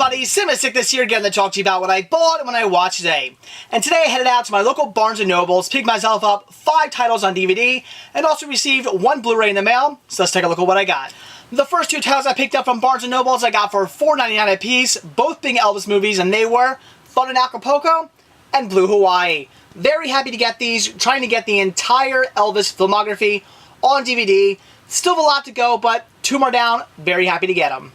everybody, Cinema Sickness here again to talk to you about what I bought and what I watched today. And today I headed out to my local Barnes & Nobles, picked myself up 5 titles on DVD, and also received 1 Blu-ray in the mail, so let's take a look at what I got. The first 2 titles I picked up from Barnes & Nobles I got for $4.99 a piece, both being Elvis movies, and they were Fun in Acapulco and Blue Hawaii. Very happy to get these, trying to get the entire Elvis filmography on DVD. Still have a lot to go, but 2 more down, very happy to get them.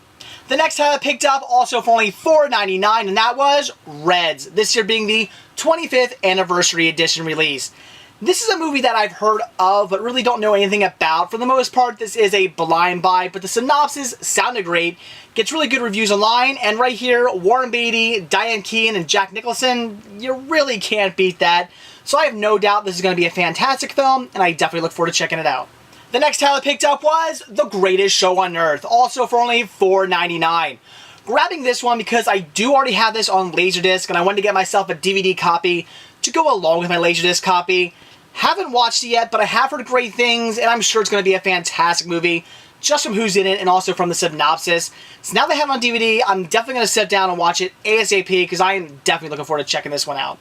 The next title I picked up, also for only $4.99, and that was Reds, this year being the 25th anniversary edition release. This is a movie that I've heard of, but really don't know anything about. For the most part, this is a blind buy, but the synopsis sounded great. Gets really good reviews online, and right here, Warren Beatty, Diane Keaton, and Jack Nicholson, you really can't beat that. So I have no doubt this is going to be a fantastic film, and I definitely look forward to checking it out. The next title I picked up was The Greatest Show on Earth, also for only $4.99. Grabbing this one because I do already have this on Laserdisc, and I wanted to get myself a DVD copy to go along with my Laserdisc copy. Haven't watched it yet, but I have heard great things, and I'm sure it's going to be a fantastic movie, just from who's in it and also from the synopsis. So now that I have it on DVD, I'm definitely going to sit down and watch it ASAP, because I am definitely looking forward to checking this one out.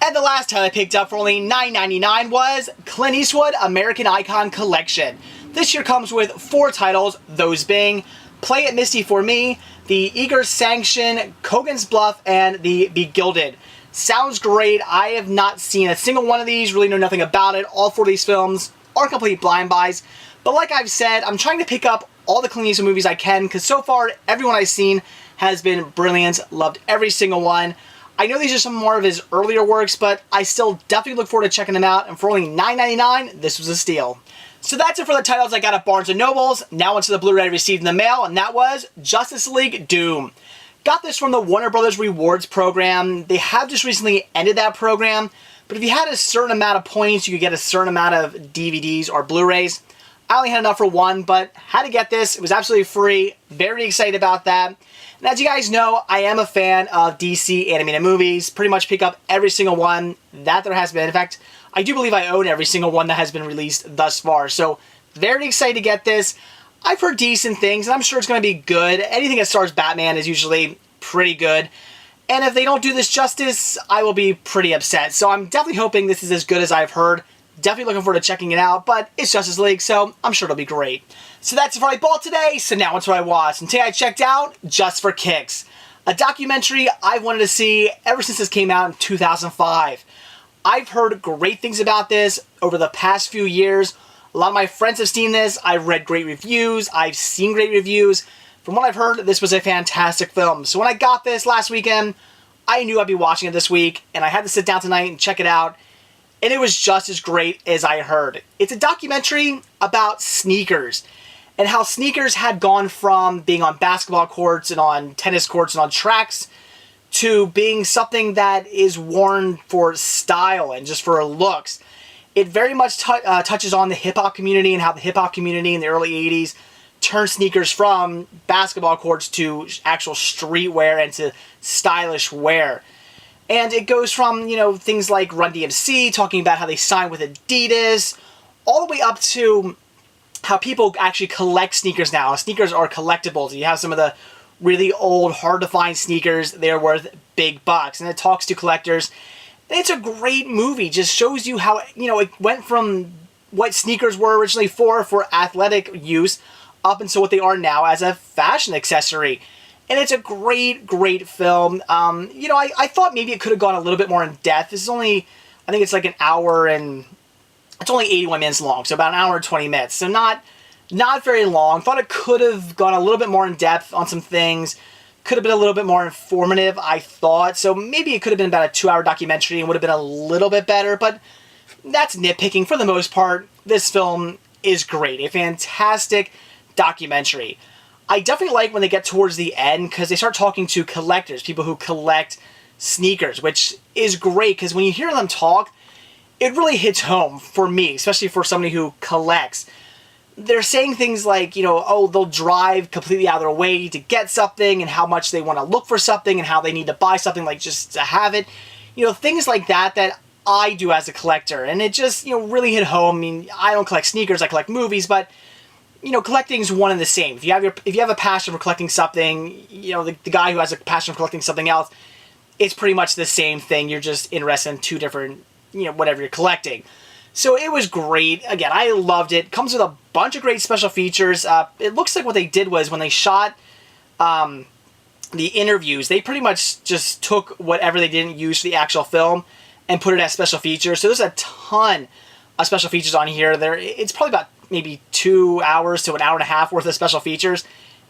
And the last title I picked up for only $9.99 was Clint Eastwood American Icon Collection. This year comes with 4 titles, those being Play It Misty for Me, The Eager Sanction, Kogan's Bluff, and The Begilded. Sounds great. I have not seen a single one of these, really know nothing about it. All 4 of these films are complete blind buys. But like I've said, I'm trying to pick up all the Clint Eastwood movies I can, because so far, everyone I've seen has been brilliant. Loved every single one. I know these are some more of his earlier works, but I still definitely look forward to checking them out, and for only $9.99, this was a steal. So that's it for the titles I got at Barnes & Nobles. Now onto the Blu-ray I received in the mail, and that was Justice League Doom. Got this from the Warner Brothers Rewards program. They have just recently ended that program, but if you had a certain amount of points, you could get a certain amount of DVDs or Blu-rays. I only had enough for 1, but had to get this. It was absolutely free. Very excited about that. And as you guys know, I am a fan of DC animated movies. Pretty much pick up every single one that there has been. In fact, I do believe I own every single one that has been released thus far. So, very excited to get this. I've heard decent things, and I'm sure it's going to be good. Anything that stars Batman is usually pretty good. And if they don't do this justice, I will be pretty upset. So I'm definitely hoping this is as good as I've heard. Definitely looking forward to checking it out, but it's Justice League, so I'm sure it'll be great. So that's what I bought today, so now it's what I watched. And today I checked out Just for Kicks, a documentary I've wanted to see ever since this came out in 2005. I've heard great things about this over the past few years. A lot of my friends have seen this. I've read great reviews. I've seen great reviews. From what I've heard, this was a fantastic film. So when I got this last weekend, I knew I'd be watching it this week, and I had to sit down tonight and check it out. And it was just as great as I heard. It's a documentary about sneakers and how sneakers had gone from being on basketball courts and on tennis courts and on tracks to being something that is worn for style and just for looks. It very much touches on the hip-hop community and how the hip-hop community in the early 80s turned sneakers from basketball courts to actual streetwear and to stylish wear. And it goes from, you know, things like Run DMC, talking about how they signed with Adidas, all the way up to how people actually collect sneakers now. Sneakers are collectibles. You have some of the really old, hard-to-find sneakers. They're worth big bucks. And it talks to collectors. And it's a great movie. Just shows you how, you know, it went from what sneakers were originally for athletic use, up until what they are now as a fashion accessory. And it's a great, great film. You know, I thought maybe it could have gone a little bit more in depth. This is only, I think it's like an hour and, it's only 81 minutes long, so about an hour and 20 minutes. So not very long. Thought it could have gone a little bit more in depth on some things. Could have been a little bit more informative, I thought. So maybe it could have been about a 2-hour documentary and would have been a little bit better, but that's nitpicking. For the most part, this film is great. A fantastic documentary. I definitely like when they get towards the end, because they start talking to collectors, people who collect sneakers, which is great, because when you hear them talk, it really hits home for me, especially for somebody who collects. They're saying things like, you know, oh, they'll drive completely out of their way to get something, and how much they want to look for something, and how they need to buy something like just to have it. You know, things like that that I do as a collector, and it just, you know, really hit home. I mean, I don't collect sneakers, I collect movies, but you know, collecting's one and the same. If you have a passion for collecting something, you know, the guy who has a passion for collecting something else, it's pretty much the same thing. You're just interested in two different, you know, whatever you're collecting. So it was great. Again, I loved it. Comes with a bunch of great special features. It looks like what they did was when they shot the interviews, they pretty much just took whatever they didn't use for the actual film and put it as special features. So there's a ton of special features on here. It's probably about maybe 2 hours to an hour and a half worth of special features.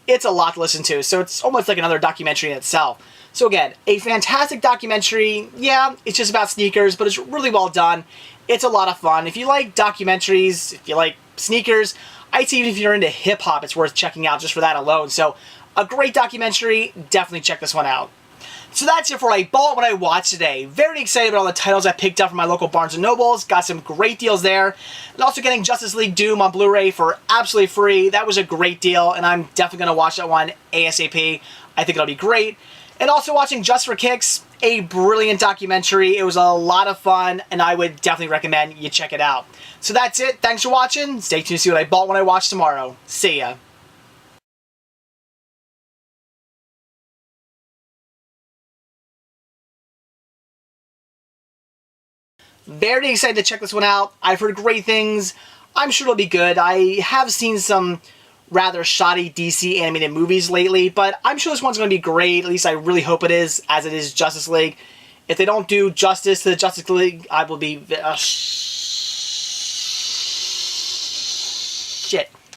It's a lot to listen to. So it's almost like another documentary in itself. So again, a fantastic documentary. Yeah, it's just about sneakers, but it's really well done. It's a lot of fun. If you like documentaries, if you like sneakers, I'd say even if you're into hip-hop, it's worth checking out just for that alone. So a great documentary. Definitely check this one out. So that's it for what I bought, what I watched today. Very excited about all the titles I picked up from my local Barnes & Nobles. Got some great deals there. And also getting Justice League Doom on Blu-ray for absolutely free. That was a great deal, and I'm definitely going to watch that one ASAP. I think it'll be great. And also watching Just for Kicks, a brilliant documentary. It was a lot of fun, and I would definitely recommend you check it out. So that's it. Thanks for watching. Stay tuned to see what I bought when I watch tomorrow. See ya. Very excited to check this one out. I've heard great things. I'm sure it'll be good. I have seen some rather shoddy DC animated movies lately, but I'm sure this one's going to be great. At least I really hope it is, as it is Justice League. If they don't do justice to the Justice League, I will be... shit.